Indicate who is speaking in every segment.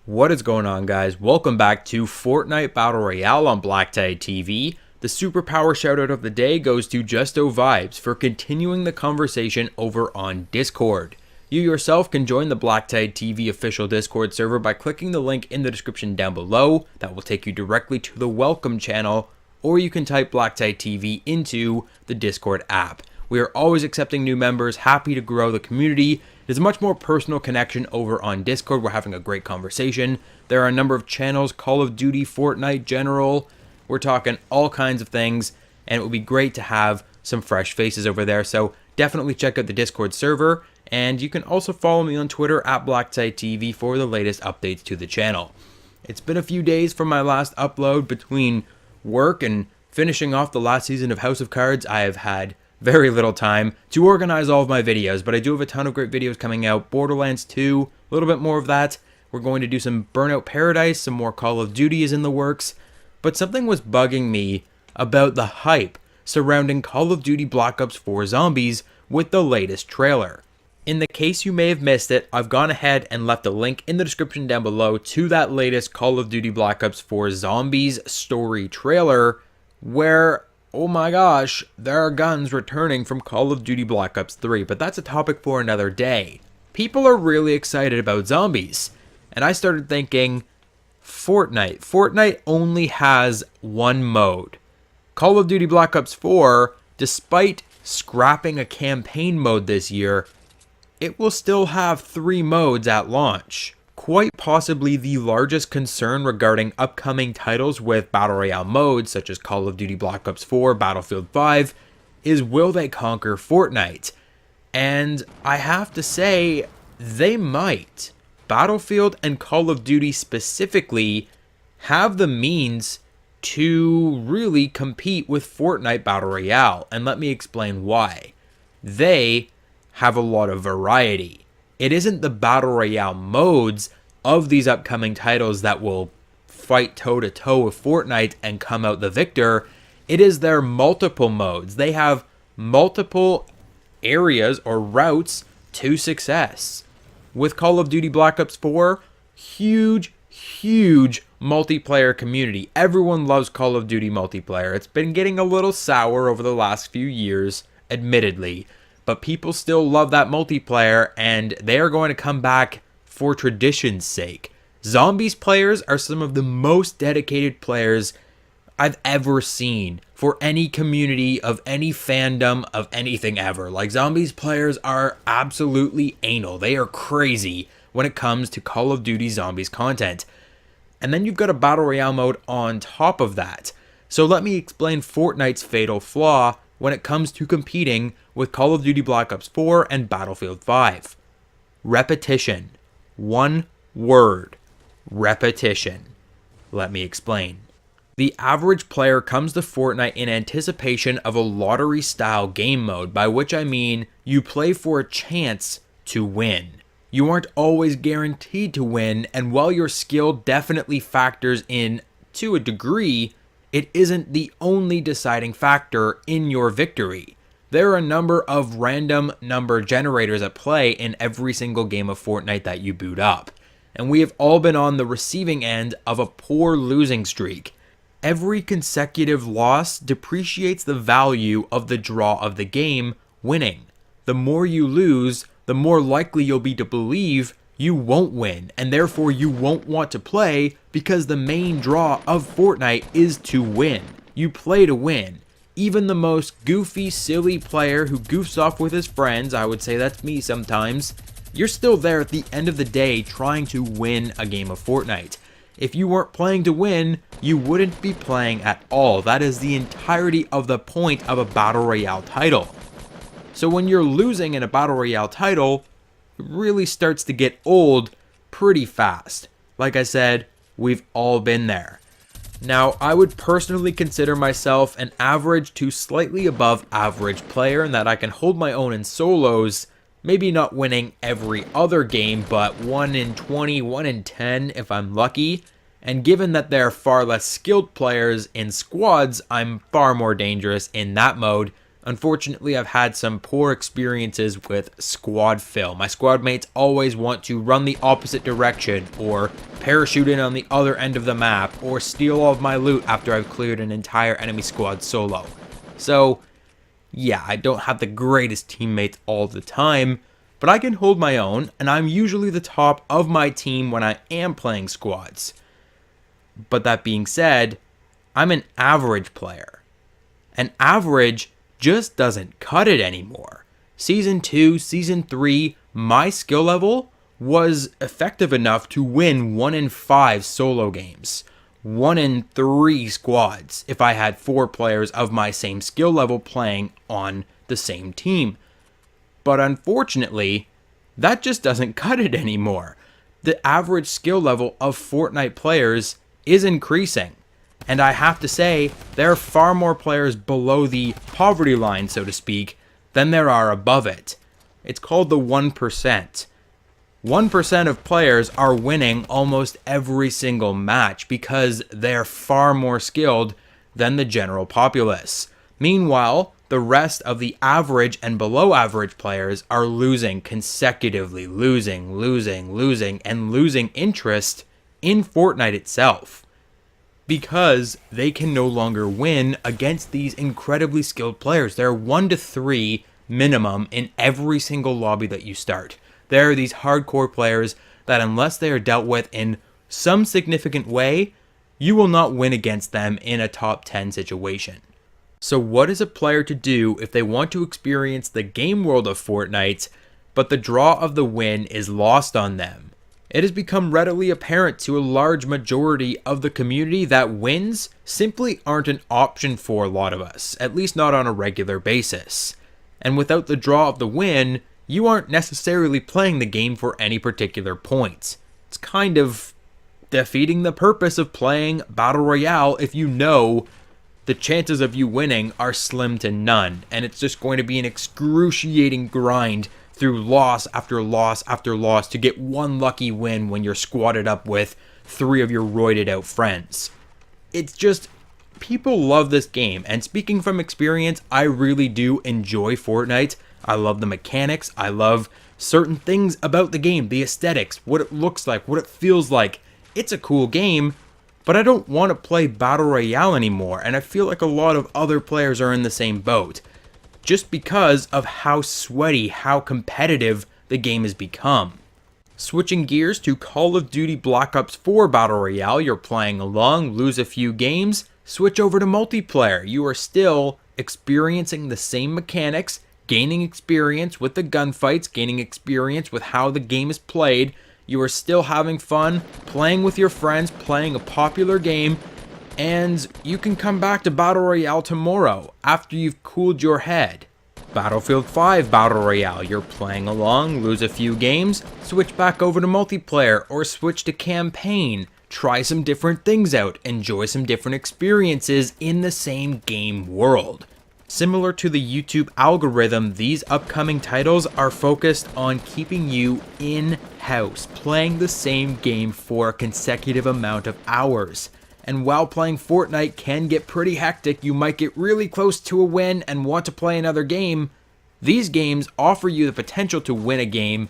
Speaker 1: What is going on, guys? Welcome back to Fortnite Battle Royale on BlackTideTV. The superpower shoutout of the day goes to Justo Vibes for continuing the conversation over on Discord. You yourself can join the BlackTideTV official Discord server by clicking the link in the description down below. That will take you directly to the welcome channel, or you can type BlackTideTV into the Discord app. We are always accepting new members, happy to grow the community. There's a much more personal connection over on Discord. We're having a great conversation. There are a number of channels, Call of Duty, Fortnite, General. We're talking all kinds of things, and it would be great to have some fresh faces over there. So definitely check out the Discord server, and you can also follow me on Twitter at BlackTideTV for the latest updates to the channel. It's been a few days from my last upload. Between work and finishing off the last season of House of Cards, I have had very little time to organize all of my videos, but I do have a ton of great videos coming out. Borderlands 2, a little bit more of that. We're going to do some Burnout Paradise, some more Call of Duty is in the works. But something was bugging me about the hype surrounding Call of Duty Black Ops 4 Zombies with the latest trailer. In the case you may have missed it, I've gone ahead and left a link in the description down below to that latest Call of Duty Black Ops 4 Zombies story trailer, where, oh my gosh, there are guns returning from Call of Duty Black Ops 3, but that's a topic for another day. People are really excited about zombies, and I started thinking, Fortnite only has one mode. Call of Duty Black Ops 4, despite scrapping a campaign mode this year, it will still have 3 modes at launch. Quite possibly the largest concern regarding upcoming titles with Battle Royale modes such as Call of Duty Black Ops 4, Battlefield 5, is will they conquer Fortnite? And I have to say, they might. Battlefield and Call of Duty specifically have the means to really compete with Fortnite Battle Royale, and let me explain why. They have a lot of variety. It isn't the Battle Royale modes of these upcoming titles that will fight toe-to-toe with Fortnite and come out the victor. It is their multiple modes. They have multiple areas or routes to success. With Call of Duty Black Ops 4, huge multiplayer community. Everyone loves Call of Duty multiplayer. It's been getting a little sour over the last few years, admittedly, but people still love that multiplayer, and they are going to come back for tradition's sake. Zombies players are some of the most dedicated players I've ever seen for any community of any fandom of anything ever. Like, Zombies players are absolutely anal. They are crazy when it comes to Call of Duty Zombies content. And then you've got a Battle Royale mode on top of that. So let me explain Fortnite's fatal flaw when it comes to competing with Call of Duty Black Ops 4 and Battlefield 5. Repetition. One word. Repetition. Let me explain. The average player comes to Fortnite in anticipation of a lottery-style game mode, by which I mean you play for a chance to win. You aren't always guaranteed to win, and while your skill definitely factors in to a degree, it isn't the only deciding factor in your victory. There are a number of random number generators at play in every single game of Fortnite that you boot up, and we have all been on the receiving end of a poor losing streak. Every consecutive loss depreciates the value of the draw of the game winning. The more you lose, the more likely you'll be to believe you won't win, and therefore you won't want to play, because the main draw of Fortnite is to win. You play to win. Even the most goofy, silly player who goofs off with his friends, I would say that's me sometimes, you're still there at the end of the day trying to win a game of Fortnite. If you weren't playing to win, you wouldn't be playing at all. That is the entirety of the point of a Battle Royale title. So when you're losing in a Battle Royale title, it really starts to get old pretty fast. Like I said, we've all been there. Now, I would personally consider myself an average to slightly above average player, in that I can hold my own in solos, maybe not winning every other game, but 1 in 20, 1 in 10 if I'm lucky. And given that there are far less skilled players in squads, I'm far more dangerous in that mode Unfortunately, I've had some poor experiences with squad fill. My squad mates always want to run the opposite direction, or parachute in on the other end of the map, or steal all of my loot after I've cleared an entire enemy squad solo. So, yeah, I don't have the greatest teammates all the time, but I can hold my own, and I'm usually the top of my team when I am playing squads. But that being said, I'm an average player. An average just doesn't cut it anymore. Season 2, Season 3, my skill level was effective enough to win 1 in 5 solo games. 1 in 3 squads if I had 4 players of my same skill level playing on the same team. But unfortunately, that just doesn't cut it anymore. The average skill level of Fortnite players is increasing. And I have to say, there are far more players below the poverty line, so to speak, than there are above it. It's called the 1%. 1% of players are winning almost every single match because they're far more skilled than the general populace. Meanwhile, the rest of the average and below average players are losing consecutively, losing interest in Fortnite itself. Because they can no longer win against these incredibly skilled players. There are 1 to 3 minimum in every single lobby that you start. There are these hardcore players that unless they are dealt with in some significant way, you will not win against them in a top 10 situation. So what is a player to do if they want to experience the game world of Fortnite, but the draw of the win is lost on them? It has become readily apparent to a large majority of the community that wins simply aren't an option for a lot of us, at least not on a regular basis. And without the draw of the win, you aren't necessarily playing the game for any particular point. It's kind of defeating the purpose of playing Battle Royale if you know the chances of you winning are slim to none, and it's just going to be an excruciating grind through loss after loss after loss to get one lucky win when you're squatted up with 3 of your roided out friends. It's just, people love this game, and speaking from experience, I really do enjoy Fortnite. I love the mechanics, I love certain things about the game, the aesthetics, what it looks like, what it feels like. It's a cool game, but I don't want to play Battle Royale anymore, and I feel like a lot of other players are in the same boat. Just because of how sweaty, how competitive the game has become. Switching gears to Call of Duty Black Ops 4 Battle Royale, you're playing along, lose a few games, switch over to multiplayer. You are still experiencing the same mechanics, gaining experience with the gunfights, gaining experience with how the game is played. You are still having fun, playing with your friends, playing a popular game, and you can come back to Battle Royale tomorrow after you've cooled your head. Battlefield 5 Battle Royale, you're playing along, lose a few games, switch back over to multiplayer or switch to campaign, try some different things out, enjoy some different experiences in the same game world. Similar to the YouTube algorithm, these upcoming titles are focused on keeping you in-house, playing the same game for a consecutive amount of hours. And while playing Fortnite can get pretty hectic, you might get really close to a win and want to play another game. These games offer you the potential to win a game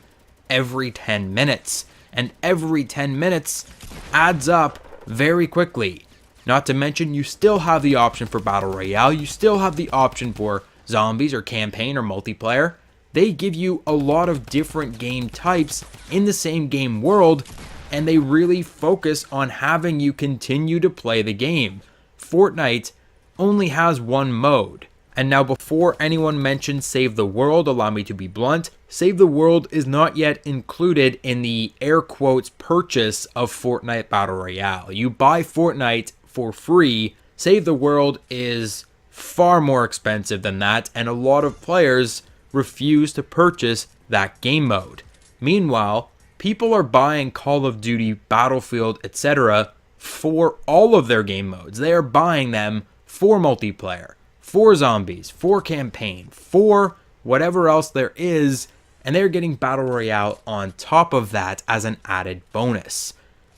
Speaker 1: every 10 minutes. And every 10 minutes adds up very quickly. Not to mention, you still have the option for Battle Royale. You still have the option for zombies or campaign or multiplayer. They give you a lot of different game types in the same game world, and they really focus on having you continue to play the game. Fortnite only has one mode. And now before anyone mentions Save the World, allow me to be blunt, Save the World is not yet included in the air quotes purchase of Fortnite Battle Royale. You buy Fortnite for free. Save the World is far more expensive than that, and a lot of players refuse to purchase that game mode. Meanwhile, people are buying Call of Duty, Battlefield, etc. for all of their game modes. They are buying them for multiplayer, for zombies, for campaign, for whatever else there is, and they're getting Battle Royale on top of that as an added bonus.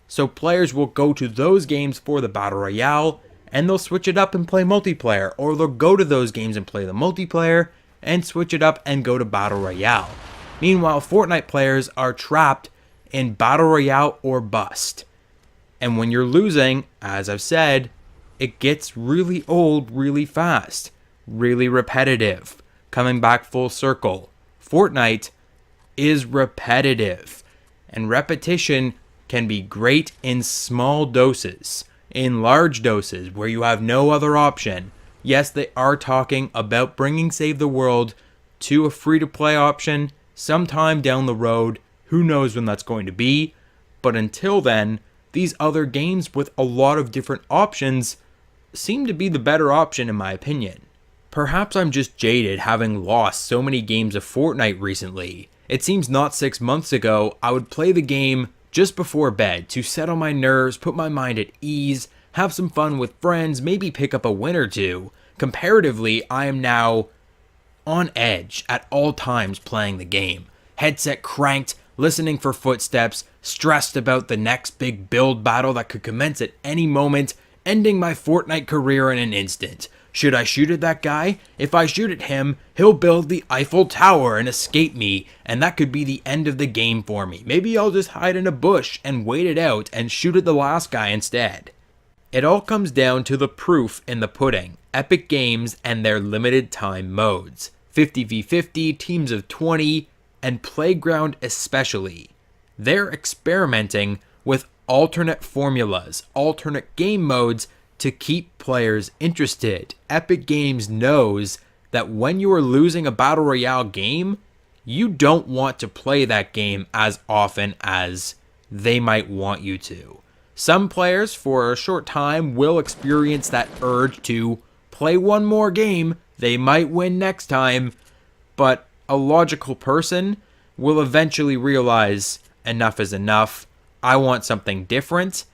Speaker 1: So players will go to those games for the Battle Royale, and they'll switch it up and play multiplayer, or they'll go to those games and play the multiplayer and switch it up and go to Battle Royale. Meanwhile, Fortnite players are trapped in Battle Royale or bust. And when you're losing, as I've said, it gets really old really fast, really repetitive. Coming back full circle, Fortnite is repetitive, and repetition can be great in small doses. In large doses, where you have no other option, yes, they are talking about bringing Save the World to a free-to-play option sometime down the road. Who knows when that's going to be, but until then, these other games with a lot of different options seem to be the better option in my opinion. Perhaps I'm just jaded having lost so many games of Fortnite recently. It seems not 6 months ago I would play the game just before bed to settle my nerves, put my mind at ease, have some fun with friends, maybe pick up a win or two. Comparatively, I am now on edge at all times playing the game. Headset cranked, listening for footsteps, stressed about the next big build battle that could commence at any moment, ending my Fortnite career in an instant. Should I shoot at that guy? If I shoot at him, he'll build the Eiffel Tower and escape me, and that could be the end of the game for me. Maybe I'll just hide in a bush and wait it out and shoot at the last guy instead. It all comes down to the proof in the pudding. Epic Games and their limited time modes. 50v50, teams of 20, and Playground especially. They're experimenting with alternate formulas, alternate game modes to keep players interested. Epic Games knows that when you are losing a Battle Royale game, you don't want to play that game as often as they might want you to. Some players, for a short time, will experience that urge to play one more game. They might win next time, but a logical person will eventually realize enough is enough. I want something different.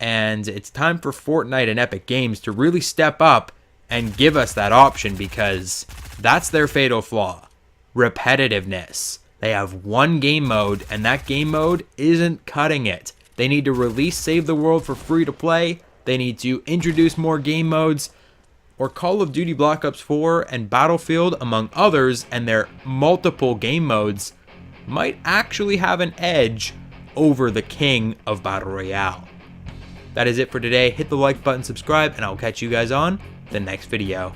Speaker 1: And it's time for Fortnite and Epic Games to really step up and give us that option, because that's their fatal flaw. Repetitiveness. They have one game mode, and that game mode isn't cutting it. They need to release Save the World for free to play. They need to introduce more game modes, or Call of Duty Black Ops 4 and Battlefield, among others, and their multiple game modes might actually have an edge over the king of Battle Royale. That is it for today. Hit the like button, subscribe, and I'll catch you guys on the next video.